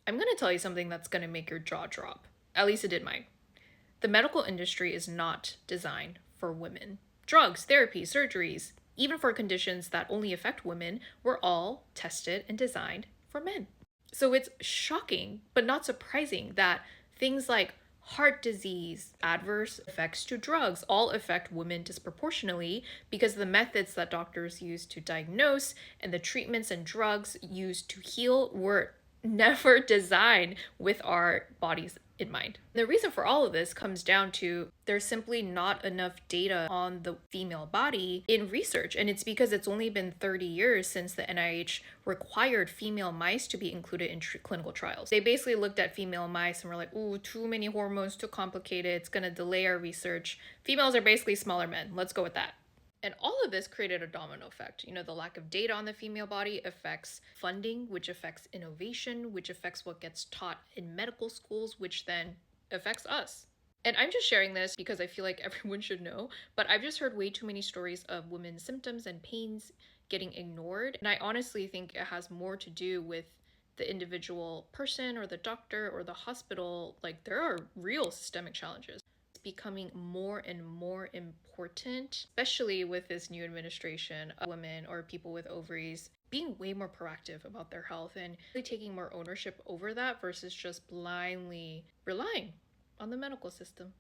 I'm going to tell you something that's going to make your jaw drop. At least it did mine. The medical industry is not designed for women. Drugs, therapy, surgeries, even for conditions that only affect women, were all tested and designed for men. So it's shocking, but not surprising, that things like heart disease, adverse effects to drugs all affect women disproportionately because the methods that doctors use to diagnose and the treatments and drugs used to heal were never designed with our bodies in mind. The reason for all of this comes down to there's simply not enough data on the female body in research. And it's because it's only been 30 years since the NIH required female mice to be included in clinical trials. They basically looked at female mice and were like, ooh, too many hormones, too complicated, it's gonna delay our research. Females are basically smaller men. Let's go with that. And all of this created a domino effect. The lack of data on the female body affects funding, which affects innovation, which affects what gets taught in medical schools, which then affects us. And I'm just sharing this because I feel like everyone should know, but I've just heard way too many stories of women's symptoms and pains getting ignored. And I honestly think it has more to do with the individual person or the doctor or the hospital. Like, there are real systemic challenges becoming more and more important, especially with this new administration of women or people with ovaries being way more proactive about their health and really taking more ownership over that versus just blindly relying on the medical system.